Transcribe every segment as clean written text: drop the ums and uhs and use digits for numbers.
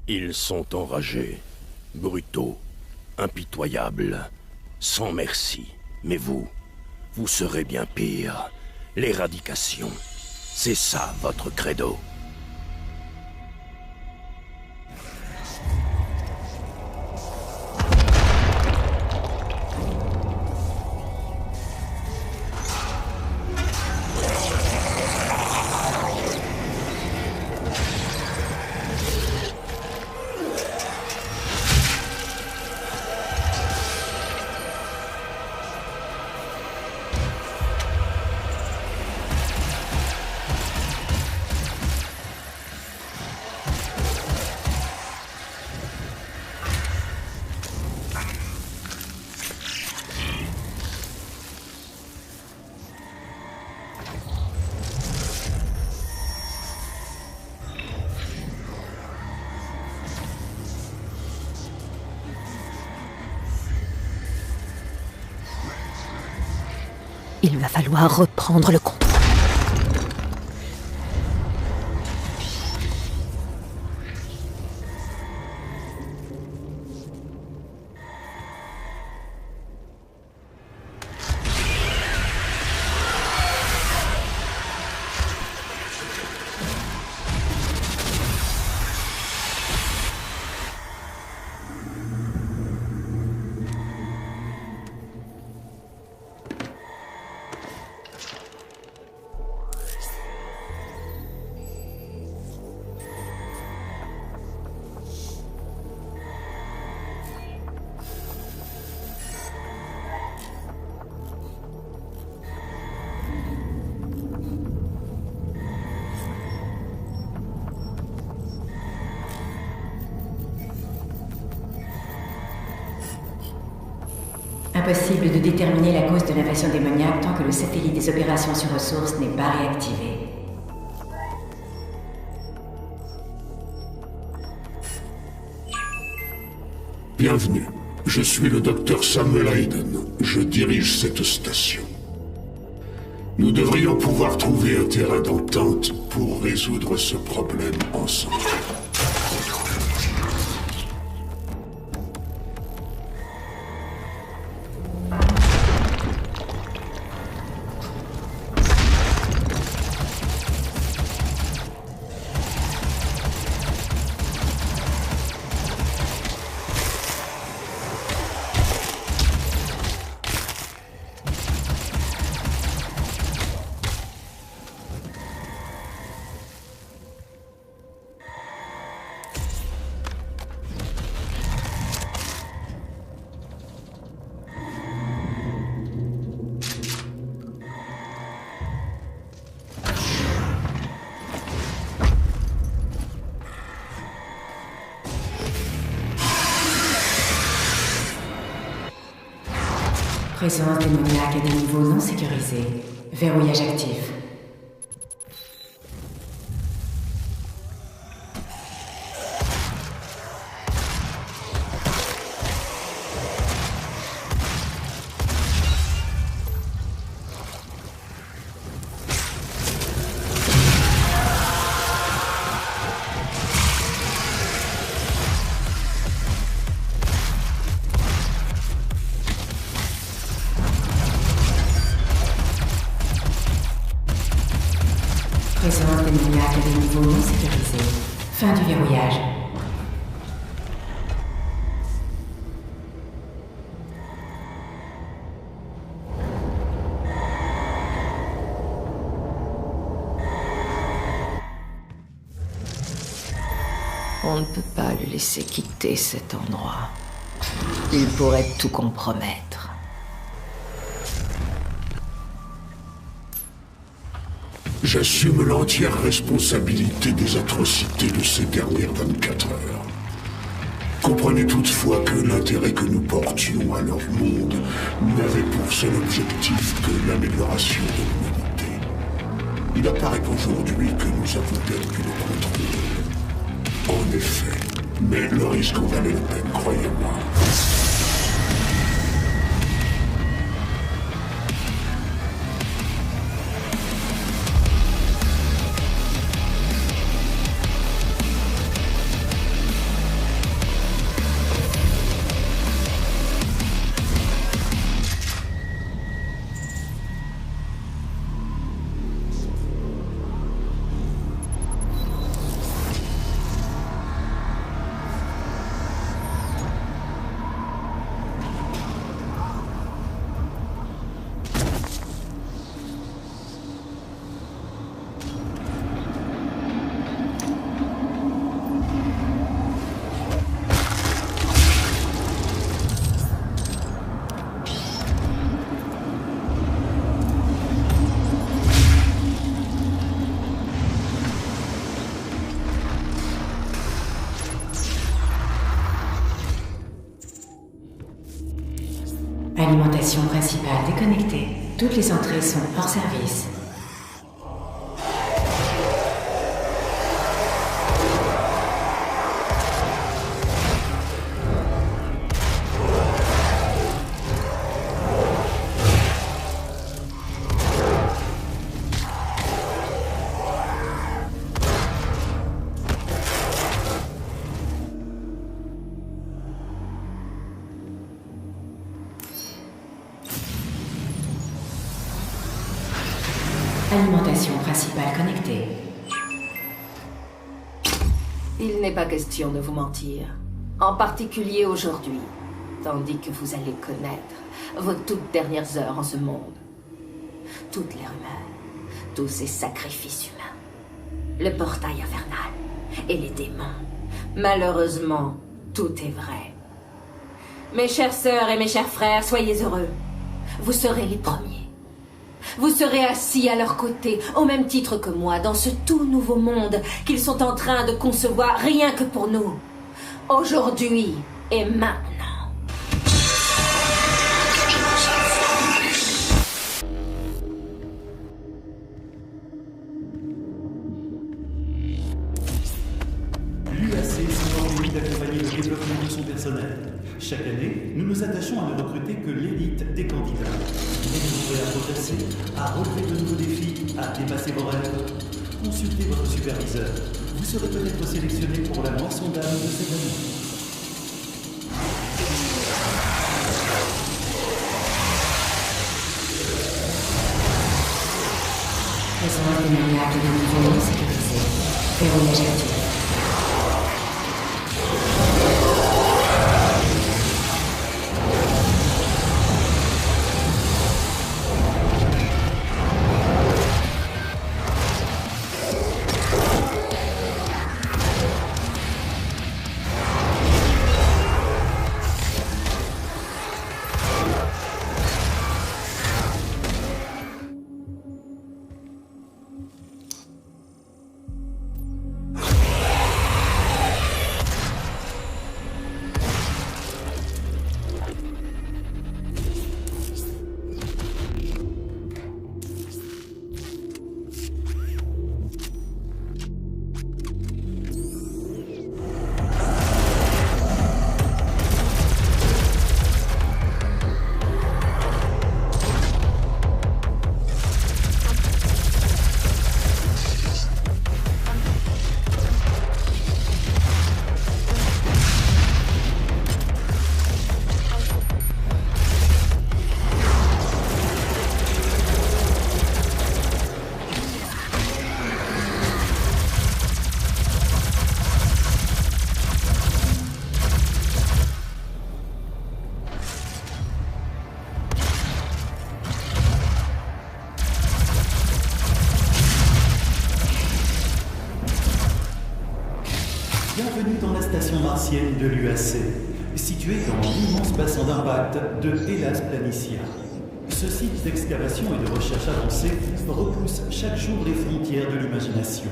Ils sont enragés, brutaux, impitoyables, sans merci. Mais vous serez bien pire. L'éradication, c'est ça votre credo. Il va falloir reprendre le contrôle. Impossible de déterminer la cause de l'invasion démoniaque tant que le satellite des opérations sur ressources n'est pas réactivé. Bienvenue. Je suis le docteur Samuel Hayden. Je dirige cette station. Nous devrions pouvoir trouver un terrain d'entente pour résoudre ce problème ensemble. Présence démoniaque à des niveaux non sécurisés. Verrouillage actif. Présence démoniaque à des niveaux non sécurisés. Fin du verrouillage. On ne peut pas le laisser quitter cet endroit. Il pourrait tout compromettre. J'assume l'entière responsabilité des atrocités de ces dernières 24 heures. Comprenez toutefois que l'intérêt que nous portions à leur monde n'avait pour seul objectif que l'amélioration de l'humanité. Il apparaît qu'aujourd'hui que nous avons perdu le contrôle. En effet, mais le risque en valait la peine, croyez-moi. Alimentation principale déconnectée. Toutes les entrées sont hors service. Alimentation principale connectée. Il n'est pas question de vous mentir. En particulier aujourd'hui, tandis que vous allez connaître vos toutes dernières heures en ce monde. Toutes les rumeurs, tous ces sacrifices humains, le portail infernal et les démons. Malheureusement, tout est vrai. Mes chères sœurs et mes chers frères, soyez heureux. Vous serez les premiers. Vous serez assis à leur côté, au même titre que moi, dans ce tout nouveau monde qu'ils sont en train de concevoir rien que pour nous. Aujourd'hui et maintenant. L'UAC s'enorgueillit d'accompagner le développement de son personnel. Chaque année, nous nous attachons à ne recruter que l'élite des candidats. Vous pouvez à progresser, à relever de nouveaux défis, à dépasser vos rêves. Consultez votre superviseur. Vous serez peut-être sélectionné pour la moisson d'âme de cette année. Présence des maniaques de niveau non sécurisé. Verrouillage actif. Bienvenue dans la station martienne de l'UAC, située dans l'immense bassin d'impact de Hellas Planitia. Ce site d'excavation et de recherche avancée repousse chaque jour les frontières de l'imagination.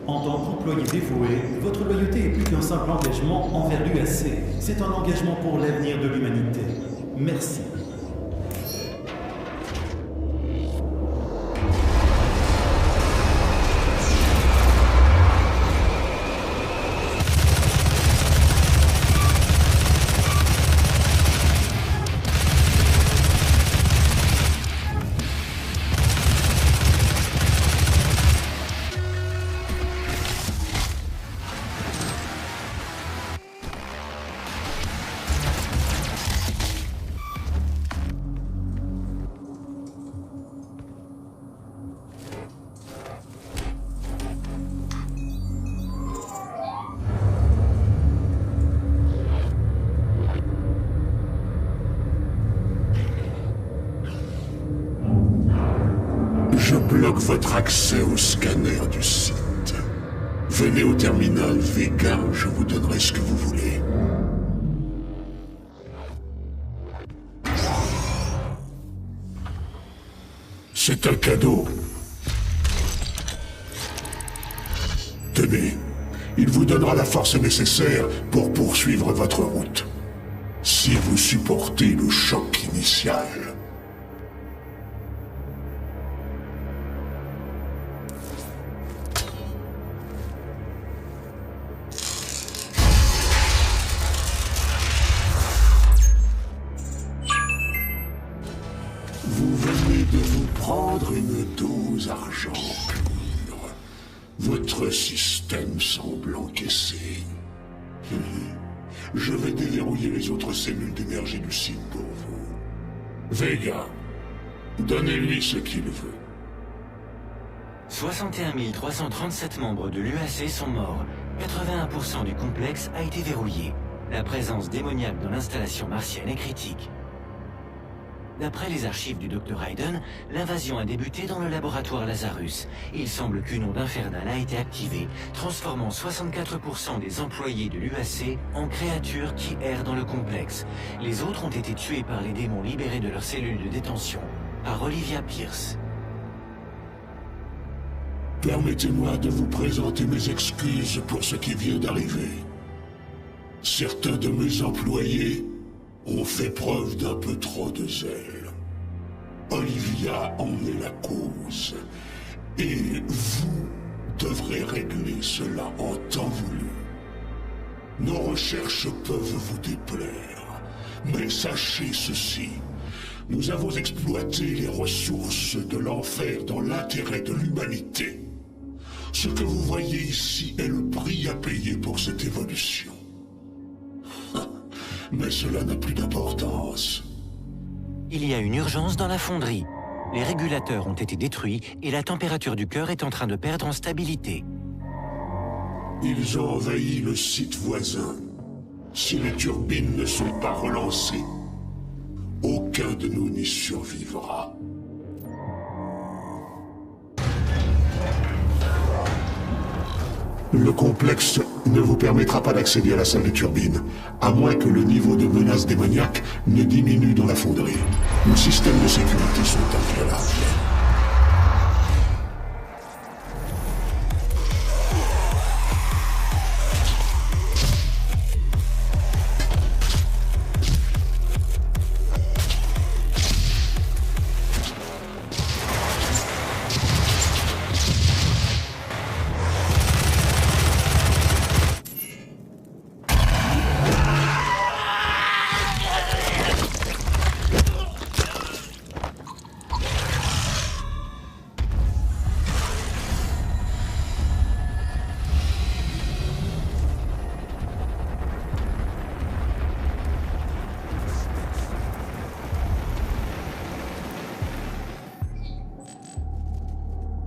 En tant qu'employé dévoué, votre loyauté est plus qu'un simple engagement envers l'UAC. C'est un engagement pour l'avenir de l'humanité. Merci. Je bloque votre accès au scanner du site. Venez au terminal Vega, je vous donnerai ce que vous voulez. C'est un cadeau. Tenez, il vous donnera la force nécessaire pour poursuivre votre route. Si vous supportez le choc initial. Vous venez de vous prendre une dose argent pur. Votre système semble encaisser. Je vais déverrouiller les autres cellules d'énergie du site pour vous. Vega, donnez-lui ce qu'il veut. 61 337 membres de l'UAC sont morts. 81% du complexe a été verrouillé. La présence démoniaque dans l'installation martienne est critique. D'après les archives du Dr Hayden, l'invasion a débuté dans le laboratoire Lazarus. Il semble qu'une onde infernale a été activée, transformant 64% des employés de l'UAC en créatures qui errent dans le complexe. Les autres ont été tués par les démons libérés de leurs cellules de détention, par Olivia Pierce. Permettez-moi de vous présenter mes excuses pour ce qui vient d'arriver. Certains de mes employés ont fait preuve d'un peu trop de zèle. Olivia en est la cause. Et vous devrez régler cela en temps voulu. Nos recherches peuvent vous déplaire. Mais sachez ceci. Nous avons exploité les ressources de l'enfer dans l'intérêt de l'humanité. Ce que vous voyez ici est le prix à payer pour cette évolution. Mais cela n'a plus d'importance. Il y a une urgence dans la fonderie. Les régulateurs ont été détruits et la température du cœur est en train de perdre en stabilité. Ils ont envahi le site voisin. Si les turbines ne sont pas relancées, aucun de nous n'y survivra. Le complexe ne vous permettra pas d'accéder à la salle des turbines, à moins que le niveau de menace démoniaque ne diminue dans la fonderie. Nos systèmes de sécurité sont inviolables.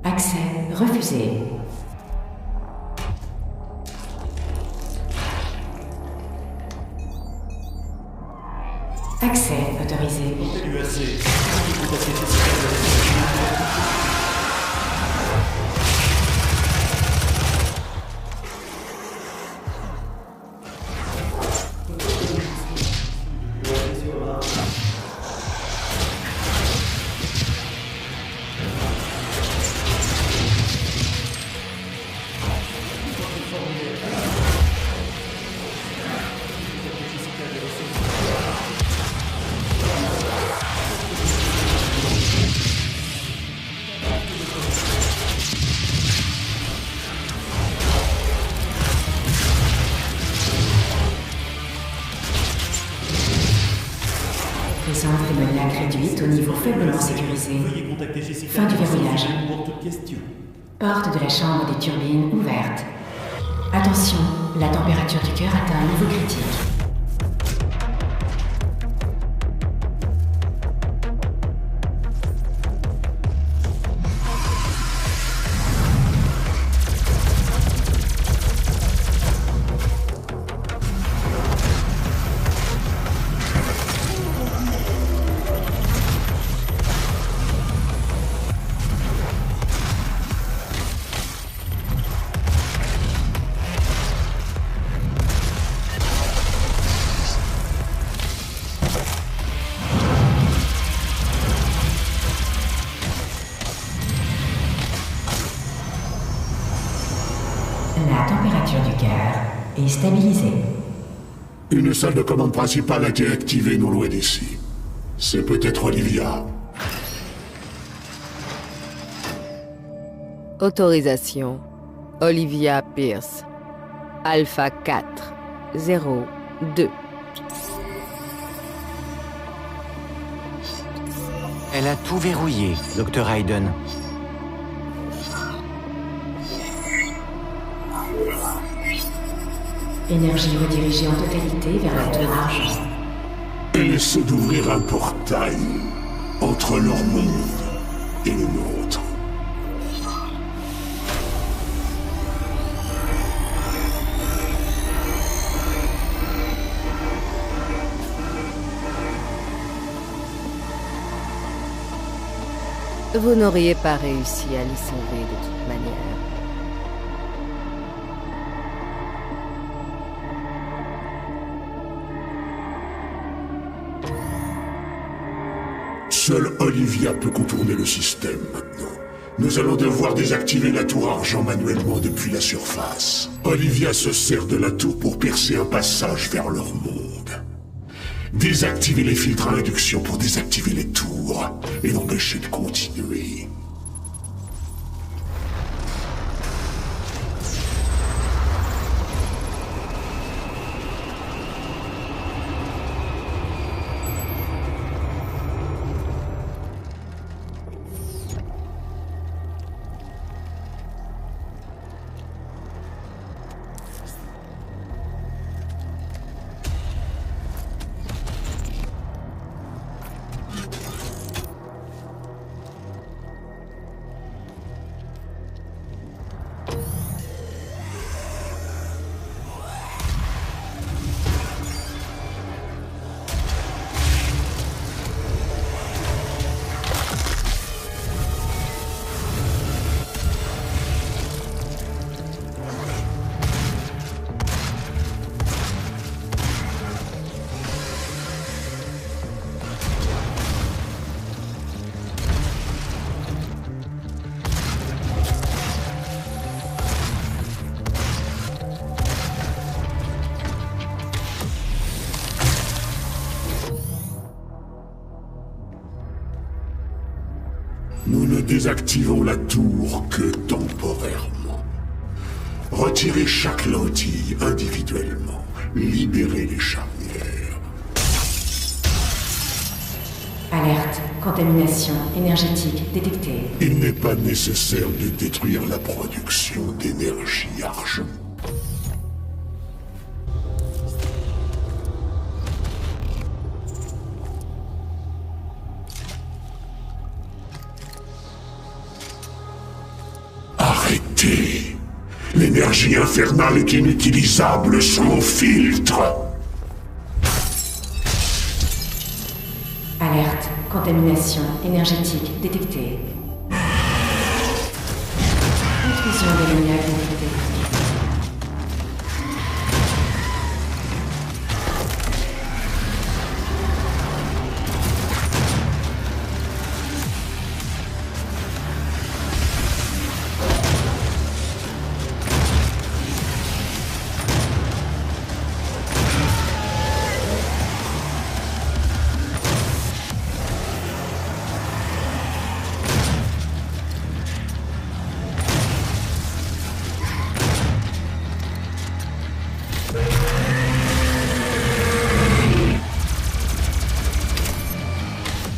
Accès refusé. Accès autorisé. l'UAC. Présence démoniaque réduite au niveau faiblement sécurisé. Veuillez contacter Jessica Fin du verrouillage. pour toute question. Porte de la chambre des turbines ouverte. Attention, la température du cœur atteint un niveau critique. La température du cœur est stabilisée. Une salle de commande principale a été activée non loin d'ici. C'est peut-être Olivia. Autorisation. Olivia Pierce. Alpha 4. 0. 2. Elle a tout verrouillé, Dr. Hayden. Énergie redirigée en totalité vers la tour argent. Elle essaie d'ouvrir un portail entre leur monde et le nôtre. Vous n'auriez pas réussi à l'y sauver de toute manière. Seule Olivia peut contourner le système maintenant. Nous allons devoir désactiver la tour argent manuellement depuis la surface. Olivia se sert de la tour pour percer un passage vers leur monde. Désactiver les filtres à induction pour désactiver les tours et l'empêcher de continuer. Nous ne désactivons la tour que temporairement. Retirez chaque lentille individuellement. Libérez les charnières. Alerte. Contamination énergétique détectée. Il n'est pas nécessaire de détruire la production d'énergie argent. Arrêtez! L'énergie infernale est inutilisable sans filtre! Alerte. Contamination énergétique détectée. Intrusion démoniaque détectée.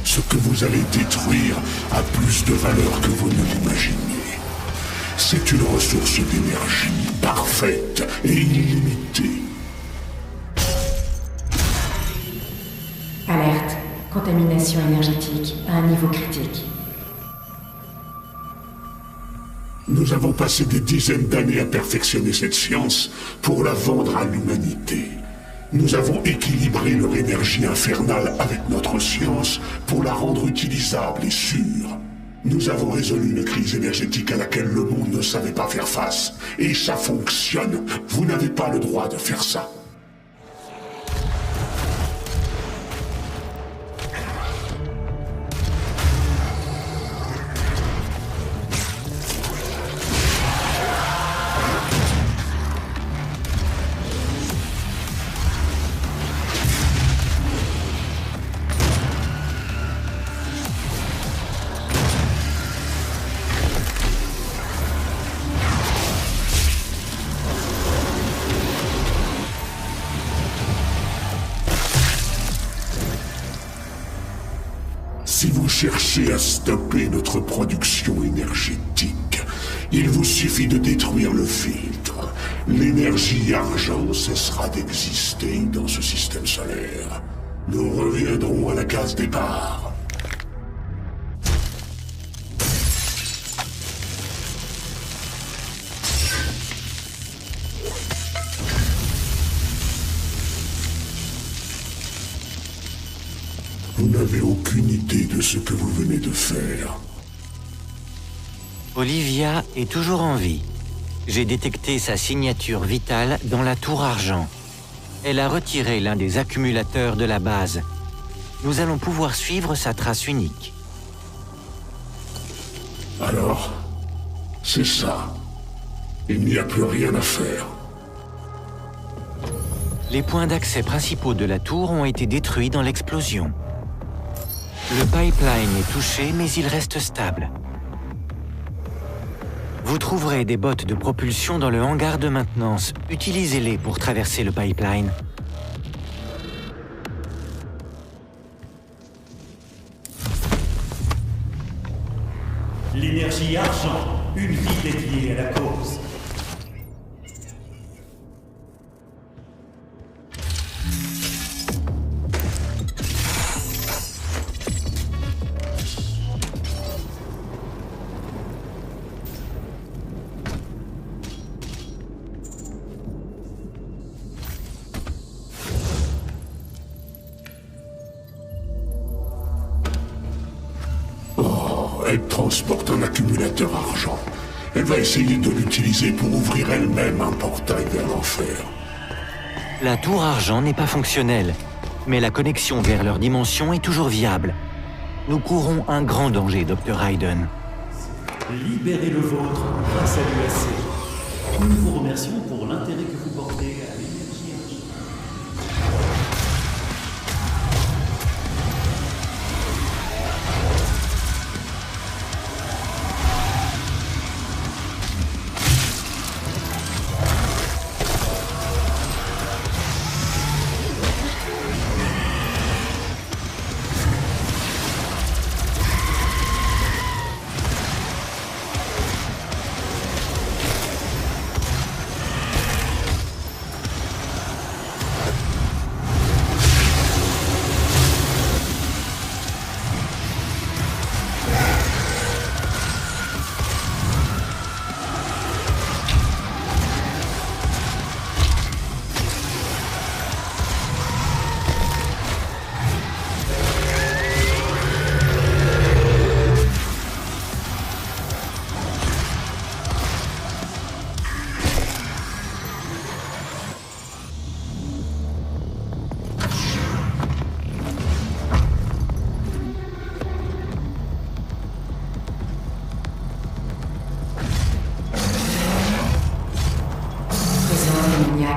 Ce que vous allez détruire a plus de valeur que vous ne l'imaginez. C'est une ressource d'énergie parfaite et illimitée. Alerte. Contamination énergétique à un niveau critique. Nous avons passé des dizaines d'années à perfectionner cette science pour la vendre à l'humanité. Nous avons équilibré leur énergie infernale avec notre science pour la rendre utilisable et sûre. Nous avons résolu une crise énergétique à laquelle le monde ne savait pas faire face. Et ça fonctionne. Vous n'avez pas le droit de faire ça. Si vous cherchez à stopper notre production énergétique, il vous suffit de détruire le filtre. L'énergie argent cessera d'exister dans ce système solaire. Nous reviendrons à la case départ. Vous n'avez aucune idée de ce que vous venez de faire. Olivia est toujours en vie. J'ai détecté sa signature vitale dans la tour argent. Elle a retiré l'un des accumulateurs de la base. Nous allons pouvoir suivre sa trace unique. Alors, c'est ça. Il n'y a plus rien à faire. Les points d'accès principaux de la tour ont été détruits dans l'explosion. Le pipeline est touché, mais il reste stable. Vous trouverez des bottes de propulsion dans le hangar de maintenance. Utilisez-les pour traverser le pipeline. L'énergie argent, une vie dédiée à la cause. Elle transporte un accumulateur argent. Elle va essayer de l'utiliser pour ouvrir elle-même un portail vers l'enfer. La tour argent n'est pas fonctionnelle, mais la connexion vers leur dimension est toujours viable. Nous courons un grand danger, Dr. Raiden. Libérez le vôtre grâce à l'UAC. Nous vous remercions pour l'intérêt que vous portez à l'énergie argent.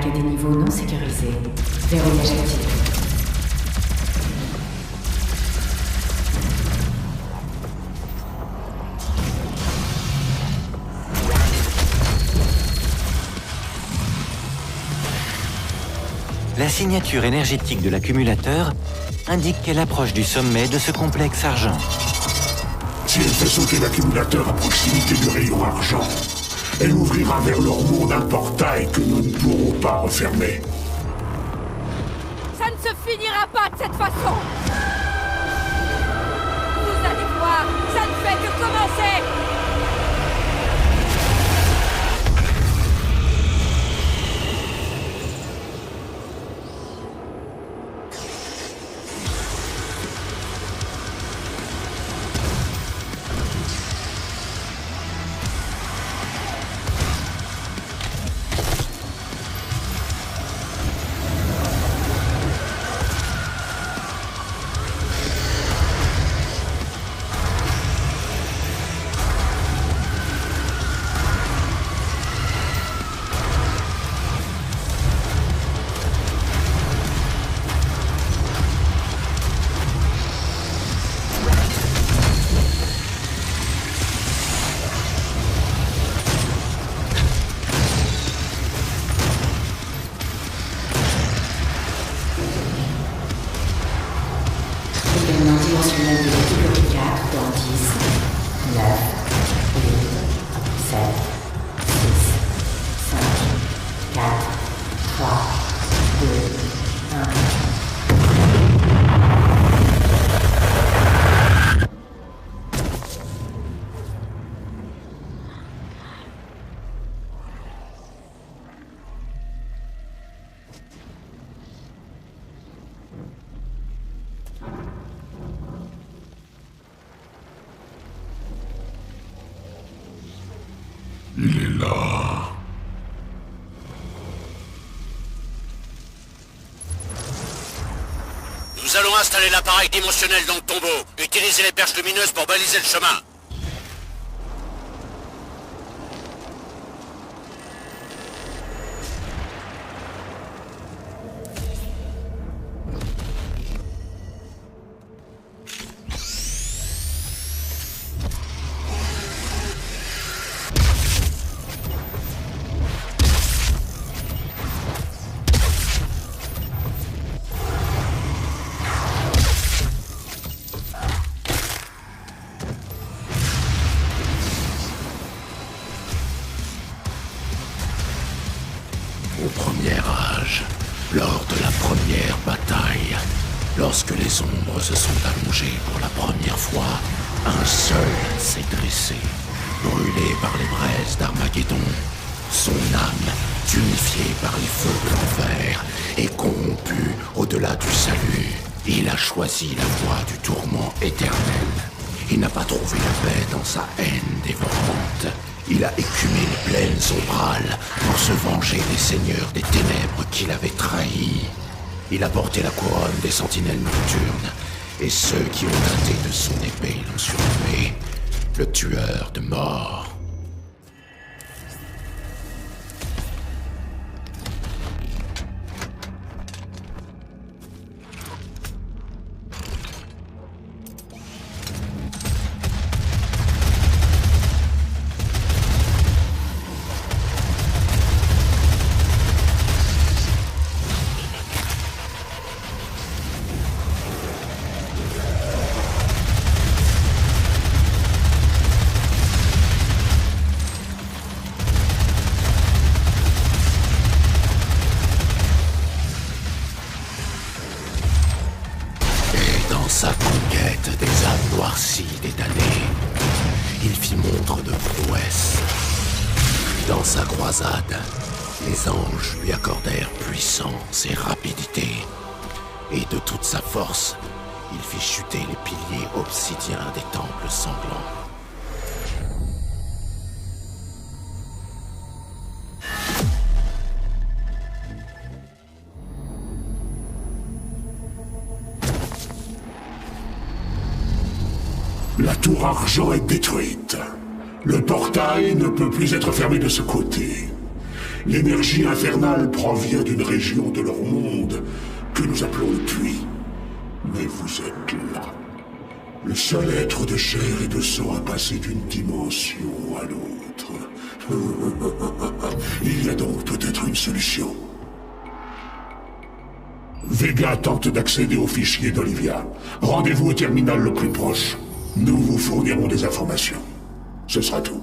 À des niveaux non sécurisés. Verrouillage actif. La signature énergétique de l'accumulateur indique qu'elle approche du sommet de ce complexe argent. Si elle fait sauter l'accumulateur à proximité du rayon argent, elle ouvrira vers leur monde un portail que nous ne pourrons pas refermer. Ça ne se finira pas de cette façon! Vous allez voir, ça ne fait que commencer! Il est là. Nous allons installer l'appareil dimensionnel dans le tombeau. Utilisez les perches lumineuses pour baliser le chemin. Au premier âge, lors de la première bataille, lorsque les ombres se sont allongées pour la première fois, un seul s'est dressé, brûlé par les braises d'Armageddon, son âme unifiée par les feux de l'enfer et corrompue au-delà du salut. Il a choisi la voie du tourment éternel. Il n'a pas trouvé la paix dans sa haine dévorante. Il a écumé les plaines ombrales pour se venger des seigneurs des ténèbres qu'il avait trahis. Il a porté la couronne des sentinelles nocturnes, et ceux qui ont tâté de son épée l'ont surnommé le tueur de mort. Sa conquête des âmes noircies des damnés, il fit montre de prouesse. Dans sa croisade, les anges lui accordèrent puissance et rapidité. Et de toute sa force, il fit chuter les piliers obsidiens des temples sanglants. La tour argent est détruite. Le portail ne peut plus être fermé de ce côté. L'énergie infernale provient d'une région de leur monde que nous appelons le puits. Mais vous êtes là. Le seul être de chair et de sang a passé d'une dimension à l'autre. Il y a donc peut-être une solution. Vega tente d'accéder au fichier d'Olivia. Rendez-vous au terminal le plus proche. Nous vous fournirons des informations. Ce sera tout.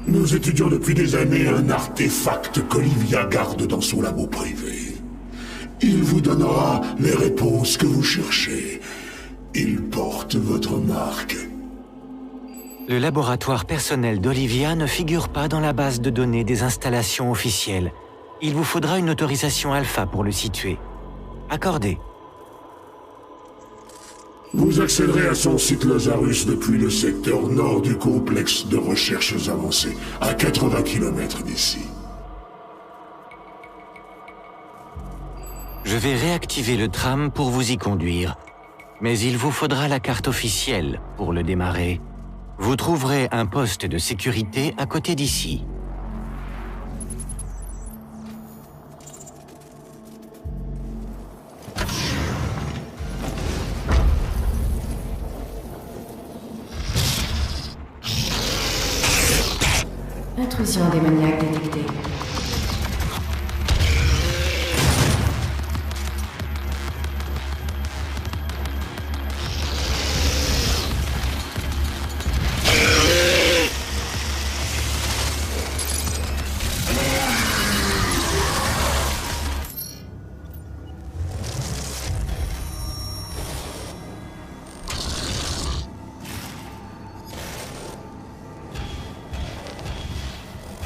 Nous étudions depuis des années un artefact qu'Olivia garde dans son labo privé. Il vous donnera les réponses que vous cherchez. Il porte votre marque. Le laboratoire personnel d'Olivia ne figure pas dans la base de données des installations officielles. Il vous faudra une autorisation alpha pour le situer. Accordé. Vous accéderez à son site Lazarus depuis le secteur nord du complexe de recherches avancées, à 80 km d'ici. Je vais réactiver le tram pour vous y conduire. Mais il vous faudra la carte officielle pour le démarrer. Vous trouverez un poste de sécurité à côté d'ici. Intrusion démoniaque détectée.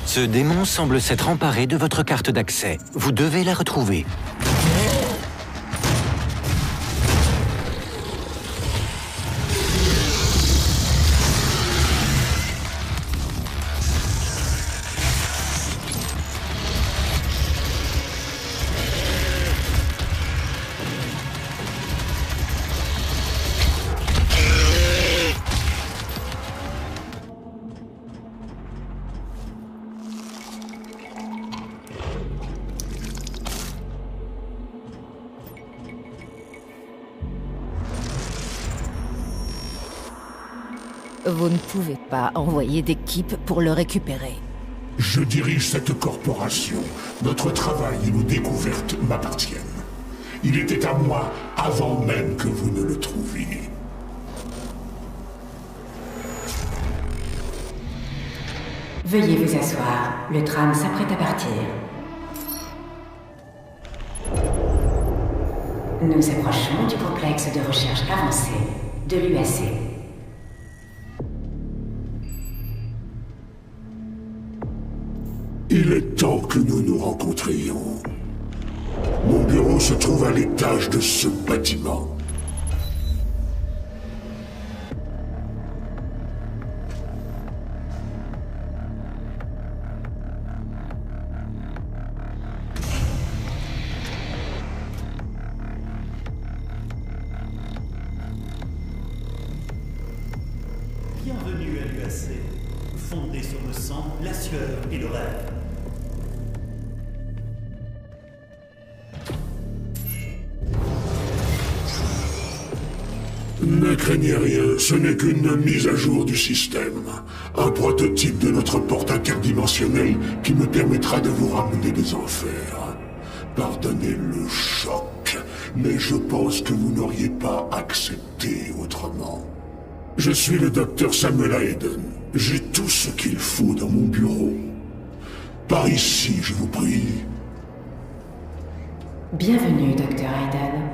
Ce démon semble s'être emparé de votre carte d'accès. Vous devez la retrouver. Vous ne pouvez pas envoyer d'équipe pour le récupérer. Je dirige cette corporation. Notre travail et nos découvertes m'appartiennent. Il était à moi avant même que vous ne le trouviez. Veuillez vous asseoir. Le tram s'apprête à partir. Nous approchons du complexe de recherche avancée de l'UAC. Il est temps que nous nous rencontrions. Mon bureau se trouve à l'étage de ce bâtiment. Bienvenue à l'UAC, fondée sur le sang, la sueur et le rêve. Ne craignez rien, ce n'est qu'une mise à jour du système. Un prototype de notre porte interdimensionnelle qui me permettra de vous ramener des enfers. Pardonnez le choc, mais je pense que vous n'auriez pas accepté autrement. Je suis le docteur Samuel Hayden. J'ai tout ce qu'il faut dans mon bureau. Par ici, je vous prie. Bienvenue, Dr. Hayden.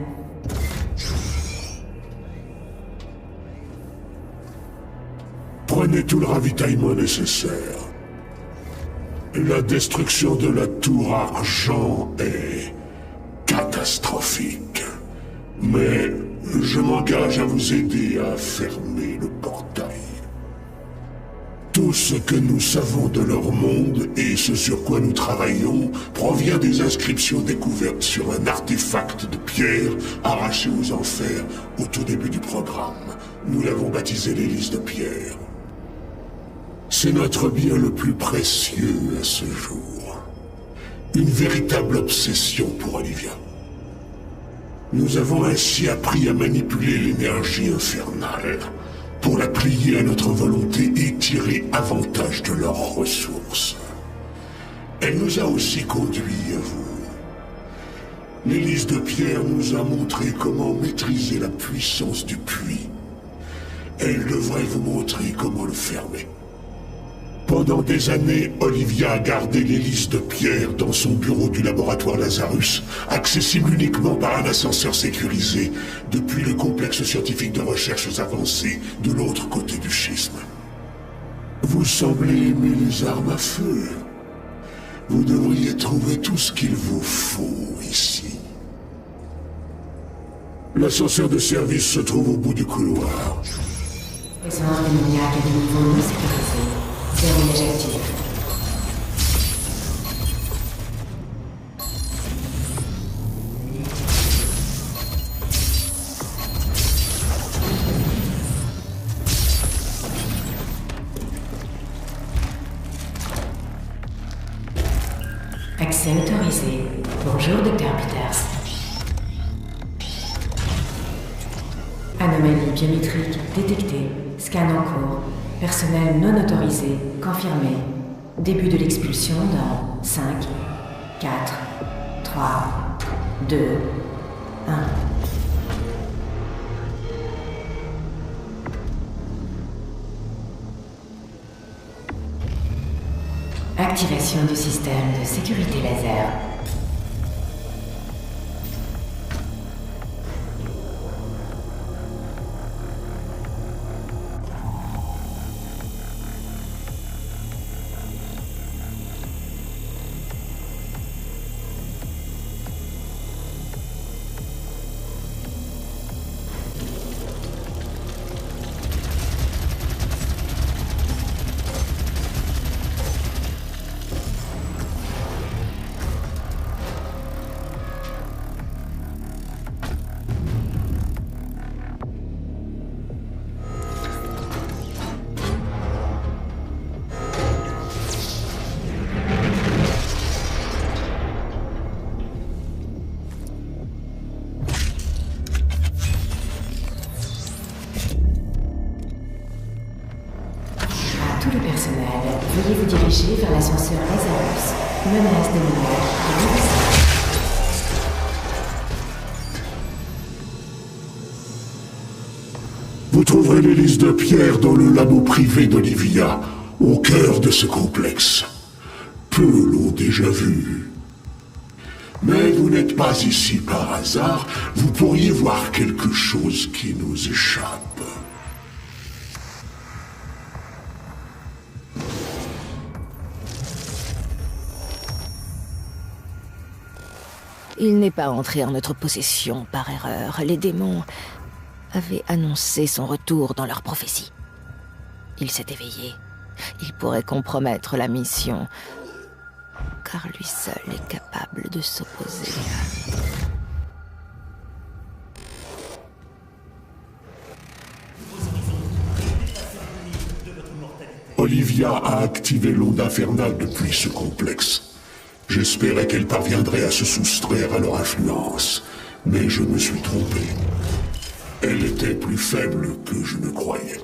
Prenez tout le ravitaillement nécessaire. La destruction de la tour Argent est catastrophique. Mais je m'engage à vous aider à fermer le portail. Tout ce que nous savons de leur monde et ce sur quoi nous travaillons provient des inscriptions découvertes sur un artefact de pierre arraché aux enfers au tout début du programme. Nous l'avons baptisé l'hélice de pierre. C'est notre bien le plus précieux à ce jour. Une véritable obsession pour Olivia. Nous avons ainsi appris à manipuler l'énergie infernale pour la plier à notre volonté et tirer avantage de leurs ressources. Elle nous a aussi conduits à vous. L'hélice de pierre nous a montré comment maîtriser la puissance du puits. Elle devrait vous montrer comment le fermer. Pendant des années, Olivia a gardé l'hélice de pierre dans son bureau du laboratoire Lazarus, accessible uniquement par un ascenseur sécurisé, depuis le complexe scientifique de recherches avancées de l'autre côté du schisme. Vous semblez aimer les armes à feu. Vous devriez trouver tout ce qu'il vous faut ici. L'ascenseur de service se trouve au bout du couloir. Présence démoniaque à des niveaux non sécurisés. Verrouillage actif. Accès autorisé. Bonjour, Dr. Peters. Anomalie biométrique détectée. Scan en cours. Personnel non autorisé, confirmé. Début de l'expulsion dans 5, 4, 3, 2, 1. Activation du système de sécurité laser. dirigez vers l'ascenseur Lazarus. Menace démoniaque de l'UAC. Vous trouverez l'hélice de pierre dans le labo privé d'Olivia, au cœur de ce complexe. Peu l'ont déjà vu. Mais vous n'êtes pas ici par hasard, vous pourriez voir quelque chose qui nous échappe. Il n'est pas entré en notre possession par erreur. Les démons avaient annoncé son retour dans leur prophétie. Il s'est éveillé. Il pourrait compromettre la mission, car lui seul est capable de s'opposer. Olivia a activé l'onde infernale depuis ce complexe. J'espérais qu'elle parviendrait à se soustraire à leur influence, mais je me suis trompé. Elle était plus faible que je ne croyais.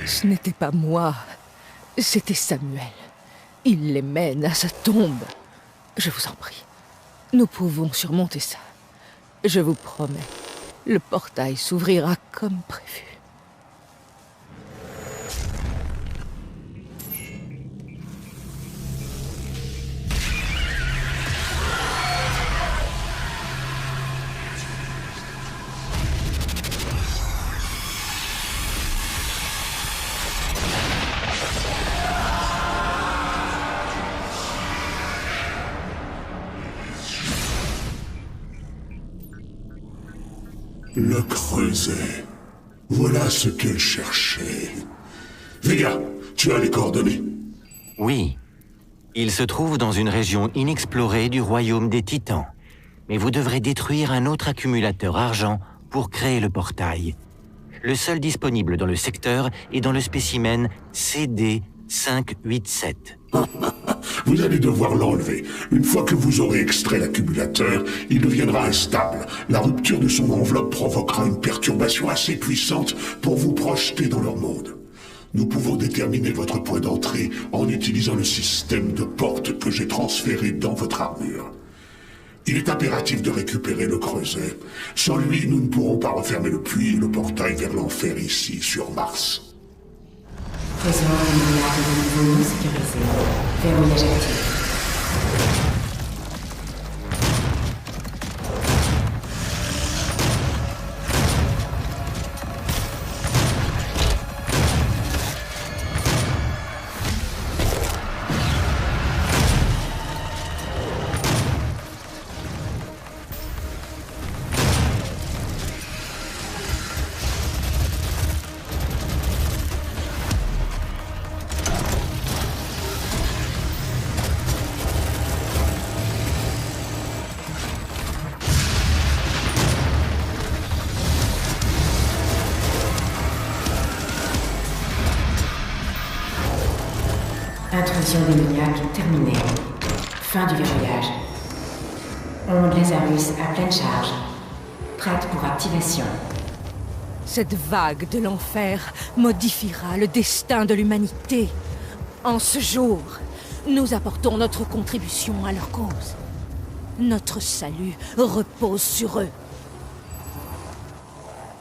Ce n'était pas moi, c'était Samuel. Il les mène à sa tombe. Je vous en prie, nous pouvons surmonter ça. Je vous promets, le portail s'ouvrira comme prévu. Le creuset. Voilà ce qu'elle cherchait. Vega, tu as les coordonnées? Oui. Il se trouve dans une région inexplorée du royaume des Titans. Mais vous devrez détruire un autre accumulateur argent pour créer le portail. Le seul disponible dans le secteur est dans le spécimen CD587. Vous allez devoir l'enlever. Une fois que vous aurez extrait l'accumulateur, il deviendra instable. La rupture de son enveloppe provoquera une perturbation assez puissante pour vous projeter dans leur monde. Nous pouvons déterminer votre point d'entrée en utilisant le système de porte que j'ai transféré dans votre armure. Il est impératif de récupérer le creuset. Sans lui, nous ne pourrons pas refermer le puits et le portail vers l'enfer ici, sur Mars. Présent démoniaque de niveau non sécurisé. Verrouillage actif. Intrusion démoniaque terminée. Fin du verrouillage. Onde Lazarus à pleine charge. Prête pour activation. Cette vague de l'enfer modifiera le destin de l'humanité. En ce jour, nous apportons notre contribution à leur cause. Notre salut repose sur eux.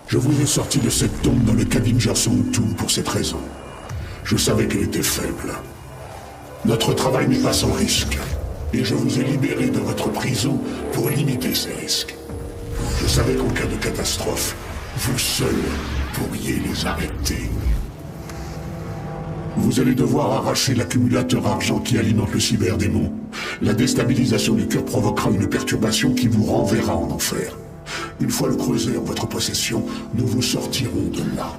Je vous ai sorti de cette tombe dans le Kadinger Songtum pour cette raison. Je savais qu'elle était faible. Notre travail n'est pas sans risque, et je vous ai libéré de votre prison pour limiter ces risques. Je savais qu'en cas de catastrophe, vous seul pourriez les arrêter. Vous allez devoir arracher l'accumulateur argent qui alimente le cyberdémon. La déstabilisation du cœur provoquera une perturbation qui vous renverra en enfer. Une fois le creuset en votre possession, nous vous sortirons de là.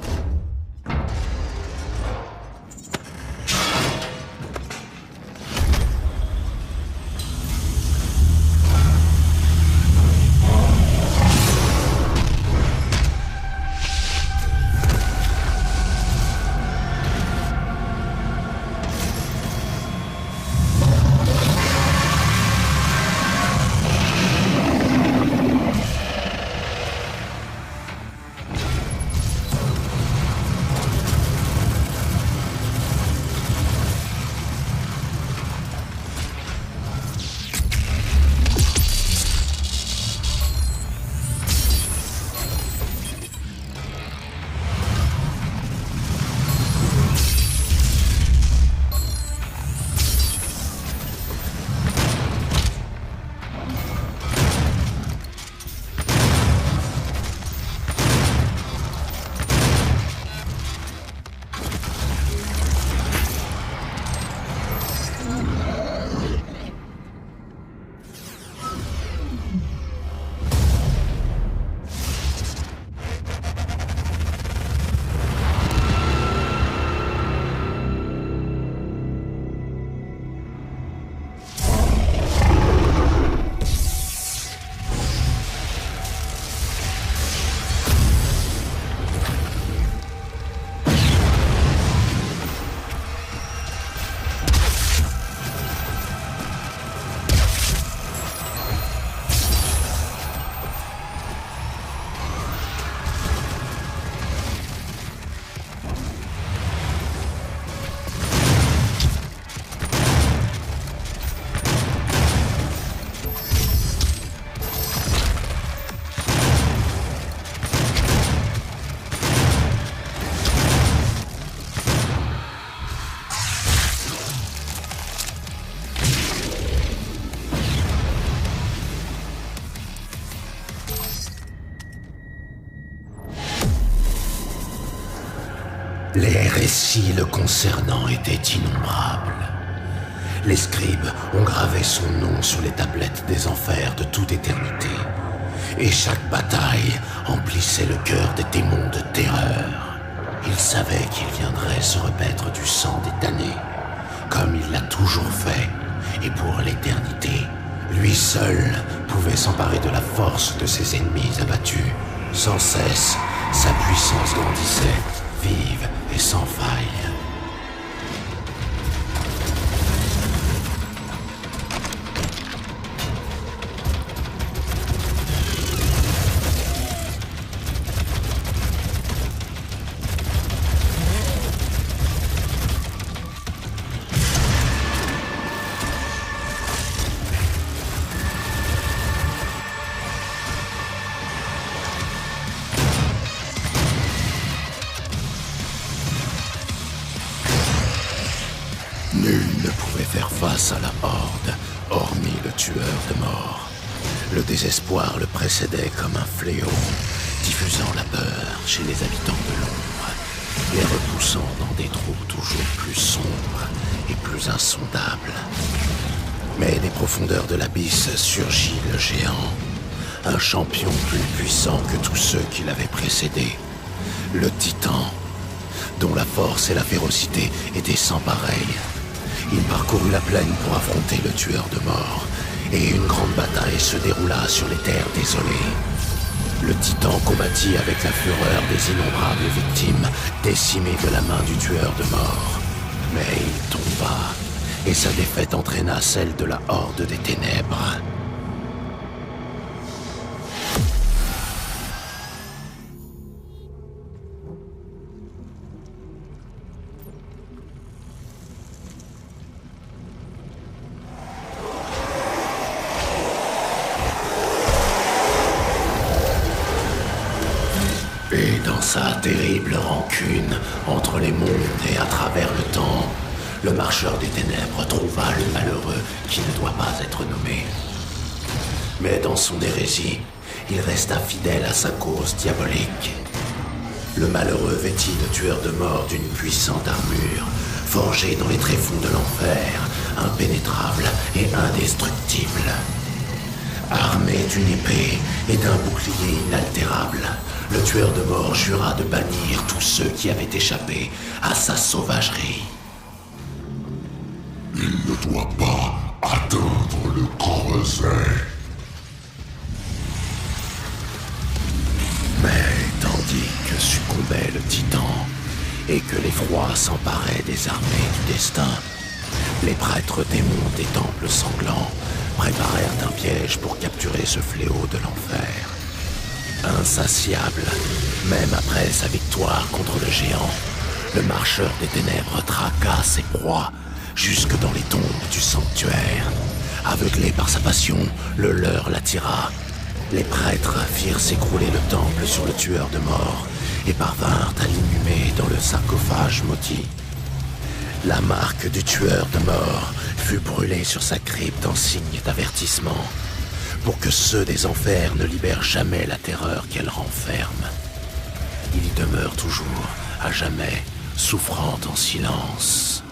Les récits le concernant étaient innombrables. Les scribes ont gravé son nom sur les tablettes des enfers de toute éternité. Et chaque bataille emplissait le cœur des démons de terreur. Il savait qu'il viendrait se repaître du sang des damnés, comme il l'a toujours fait, et pour l'éternité. Lui seul pouvait s'emparer de la force de ses ennemis abattus. Sans cesse, sa puissance grandissait, vive et sans faille. Nul ne pouvait faire face à la Horde, hormis le tueur de mort. Le désespoir le précédait comme un fléau, diffusant la peur chez les habitants de l'ombre, les repoussant dans des trous toujours plus sombres et plus insondables. Mais des profondeurs de l'abysse surgit le géant, un champion plus puissant que tous ceux qui l'avaient précédé, le Titan, dont la force et la férocité étaient sans pareil. Il parcourut la plaine pour affronter le tueur de mort, et une grande bataille se déroula sur les terres désolées. Le Titan combattit avec la fureur des innombrables victimes, décimées de la main du tueur de mort. Mais il tomba, et sa défaite entraîna celle de la Horde des Ténèbres. Et dans sa terrible rancune, entre les mondes et à travers le temps, le marcheur des ténèbres trouva le malheureux qui ne doit pas être nommé. Mais dans son hérésie, il resta fidèle à sa cause diabolique. Le malheureux vêtit le tueur de mort d'une puissante armure, forgé dans les tréfonds de l'enfer, impénétrable et indestructible. Armé d'une épée et d'un bouclier inaltérable, le tueur de mort jura de bannir tous ceux qui avaient échappé à sa sauvagerie. Il ne doit pas atteindre le creuset. Mais tandis que succombait le titan et que l'effroi s'emparait des armées du destin, les prêtres démons des temples sanglants préparèrent un piège pour capturer ce fléau de l'enfer. Insatiable, même après sa victoire contre le géant, le marcheur des ténèbres traqua ses proies jusque dans les tombes du sanctuaire. Aveuglé par sa passion, le leurre l'attira. Les prêtres firent s'écrouler le temple sur le tueur de mort et parvinrent à l'inhumer dans le sarcophage maudit. La marque du tueur de mort fut brûlée sur sa crypte en signe d'avertissement, pour que ceux des enfers ne libèrent jamais la terreur qu'elle renferme. Il y demeure toujours, à jamais, souffrant en silence.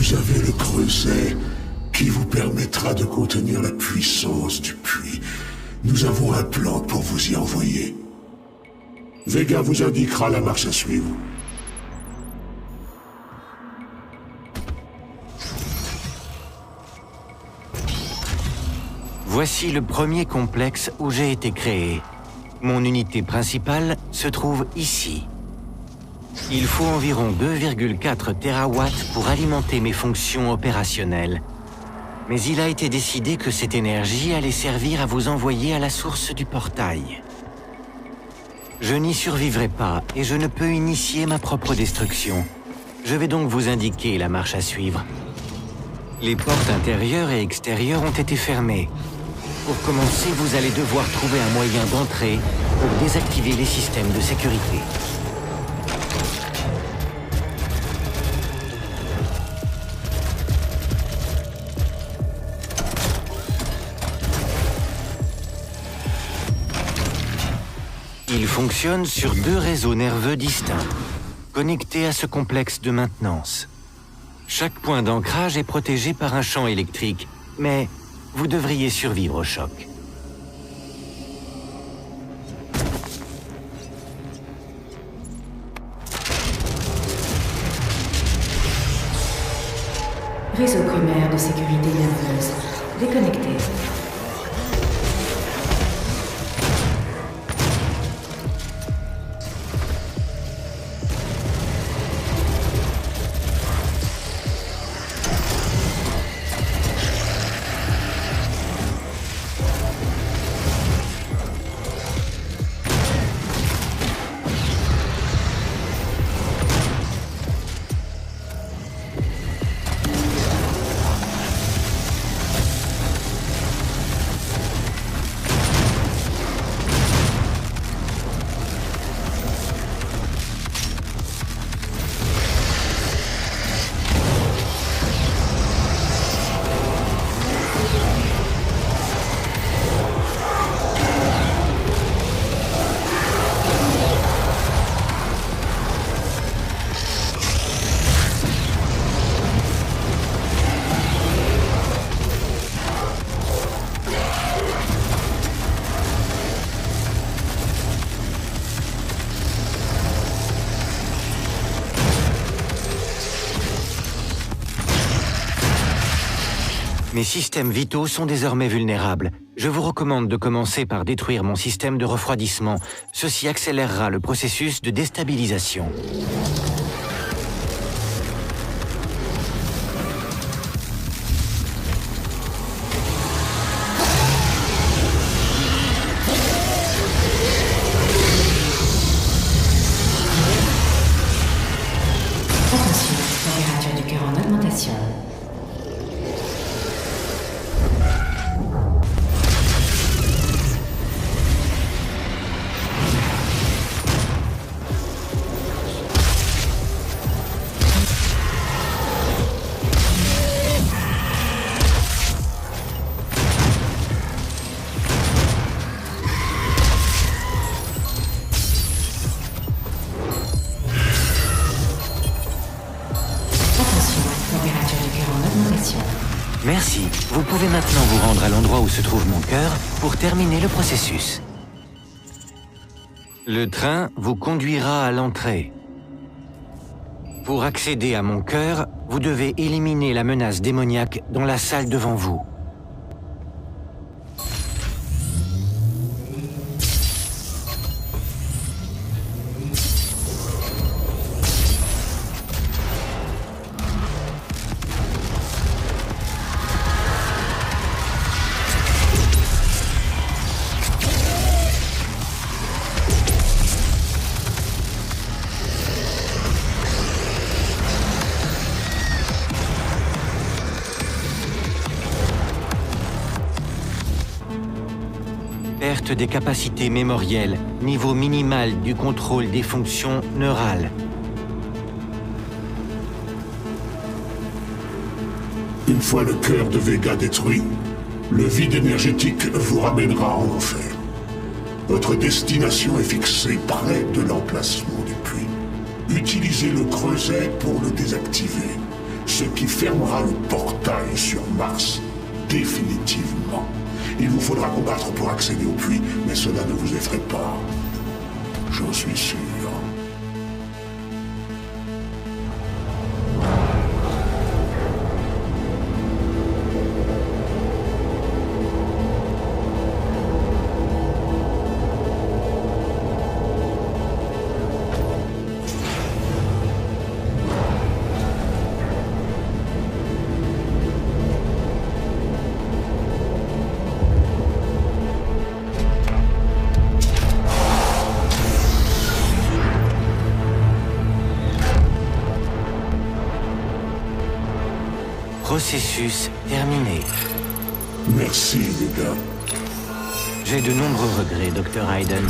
Vous avez le creuset qui vous permettra de contenir la puissance du puits. Nous avons un plan pour vous y envoyer. Vega vous indiquera la marche à suivre. Voici le premier complexe où j'ai été créé. Mon unité principale se trouve ici. Il faut environ 2,4 TW pour alimenter mes fonctions opérationnelles. Mais il a été décidé que cette énergie allait servir à vous envoyer à la source du portail. Je n'y survivrai pas et je ne peux initier ma propre destruction. Je vais donc vous indiquer la marche à suivre. Les portes intérieures et extérieures ont été fermées. Pour commencer, vous allez devoir trouver un moyen d'entrer pour désactiver les systèmes de sécurité. Il fonctionne sur 2 réseaux nerveux distincts, connectés à ce complexe de maintenance. Chaque point d'ancrage est protégé par un champ électrique, mais vous devriez survivre au choc. Réseau primaire de sécurité nerveuse. Déconnecté. Mes systèmes vitaux sont désormais vulnérables. Je vous recommande de commencer par détruire mon système de refroidissement. Ceci accélérera le processus de déstabilisation. Attention, température du cœur en augmentation. Merci. Vous pouvez maintenant vous rendre à l'endroit où se trouve mon cœur pour terminer le processus. Le train vous conduira à l'entrée. Pour accéder à mon cœur, vous devez éliminer la menace démoniaque dans la salle devant vous. Perte des capacités mémorielles, niveau minimal du contrôle des fonctions neurales. Une fois le cœur de Vega détruit, le vide énergétique vous ramènera en enfer. Votre destination est fixée près de l'emplacement du puits. Utilisez le creuset pour le désactiver, ce qui fermera le portail sur Mars définitivement. Il vous faudra combattre pour accéder au puits, mais cela ne vous effraie pas. J'en suis sûr. Processus terminé. Merci, les gars. J'ai de nombreux regrets, Dr. Hayden.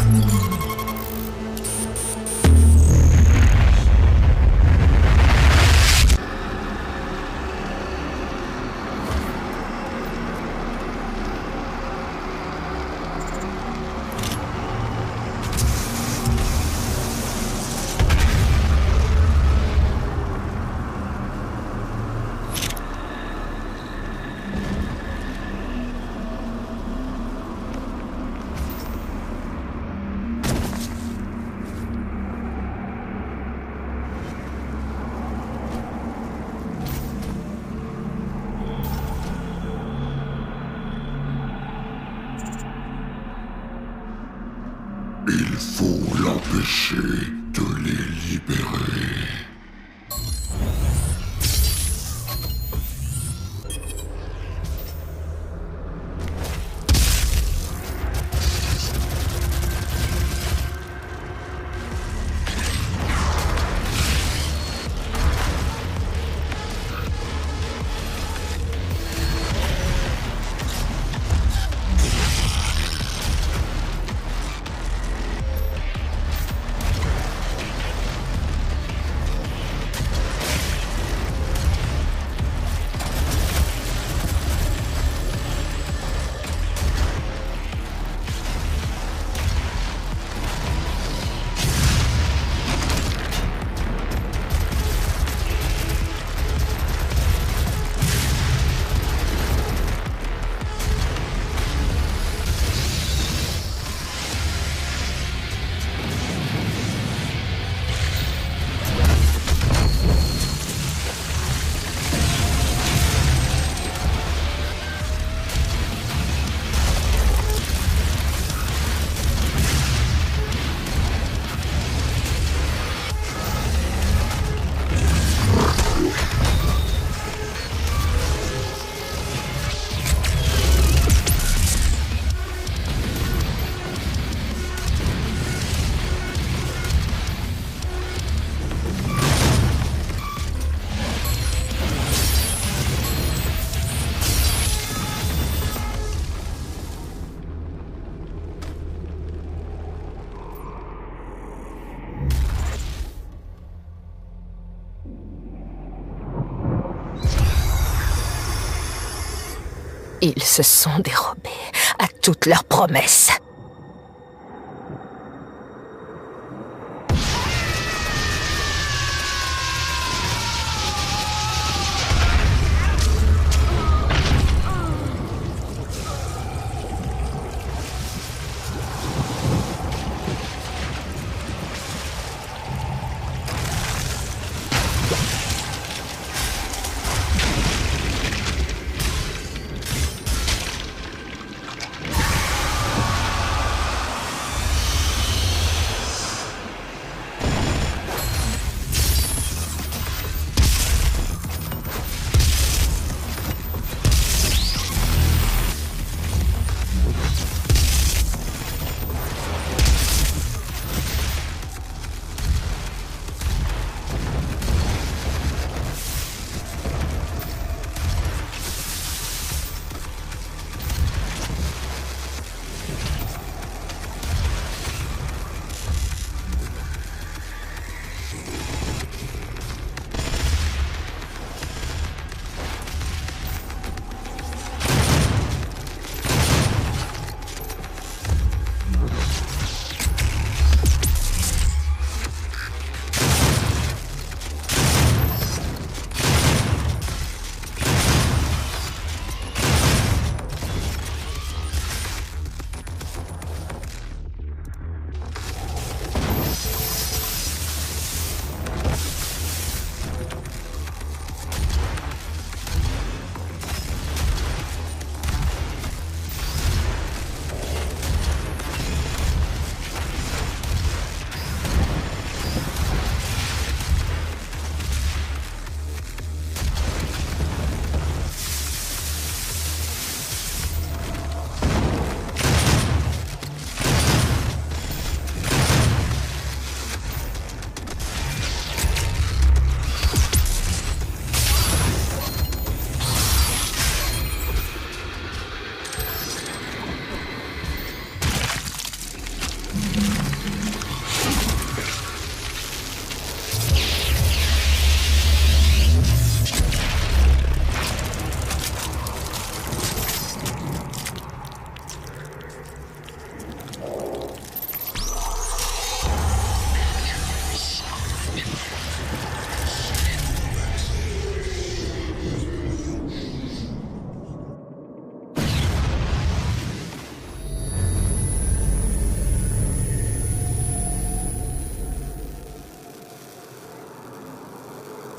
Il faut l'empêcher de les libérer. Ils se sont dérobés à toutes leurs promesses.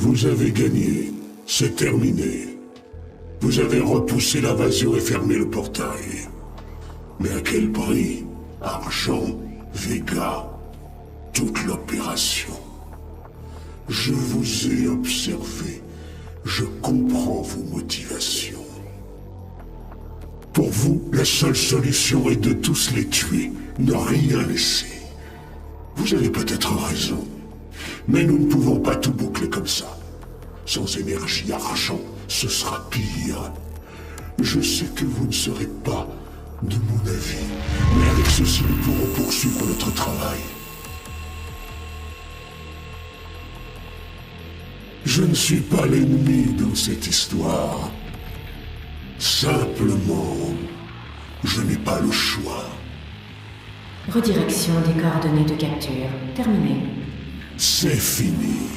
Vous avez gagné. C'est terminé. Vous avez repoussé l'invasion et fermé le portail. Mais à quel prix? Argent, Vega, toute l'opération. Je vous ai observé. Je comprends vos motivations. Pour vous, la seule solution est de tous les tuer, ne rien laisser. Vous avez peut-être raison, mais nous ne pouvons pas tout boucler comme ça. Sans énergie, argent, ce sera pire. Je sais que vous ne serez pas de mon avis, mais avec ceci, nous pourrons poursuivre notre travail. Je ne suis pas l'ennemi dans cette histoire. Simplement, je n'ai pas le choix. Redirection des coordonnées de capture. Terminé. C'est fini.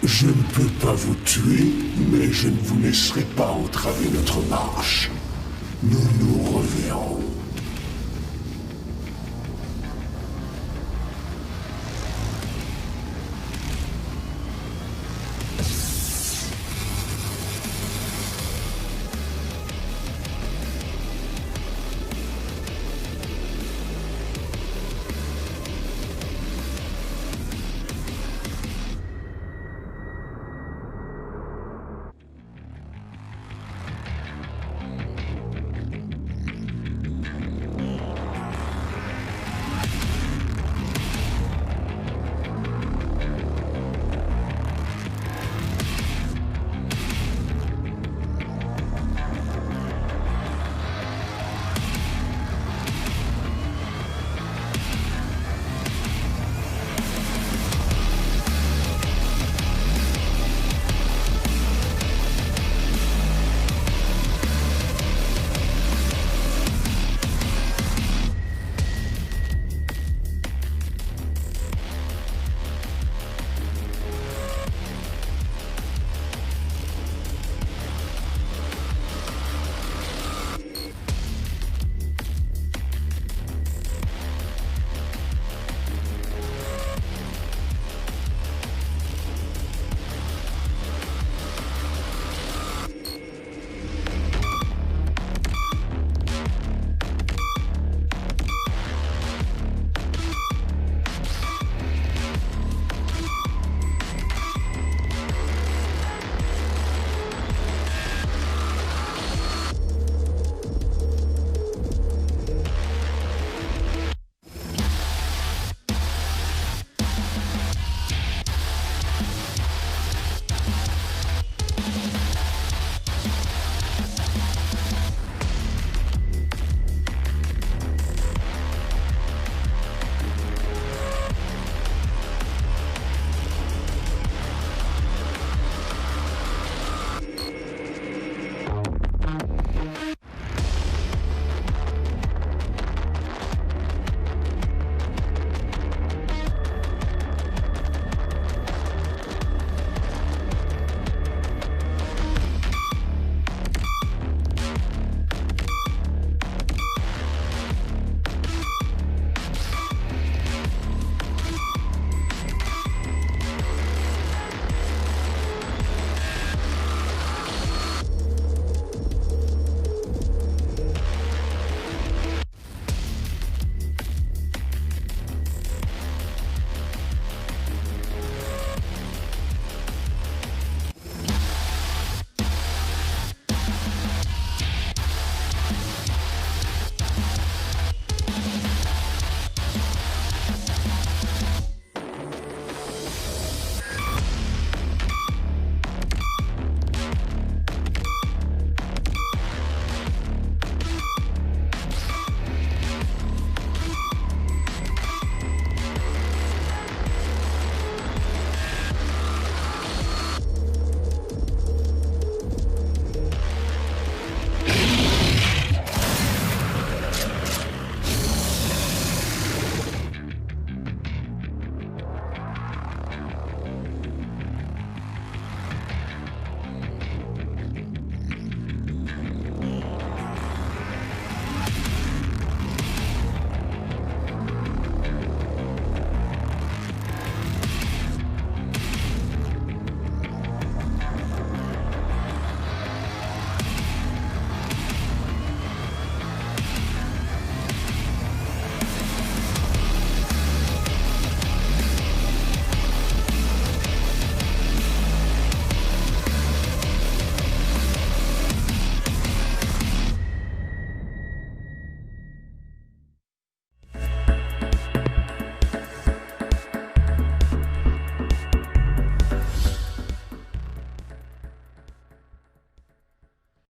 Je ne peux pas vous tuer, mais je ne vous laisserai pas entraver notre marche. Nous nous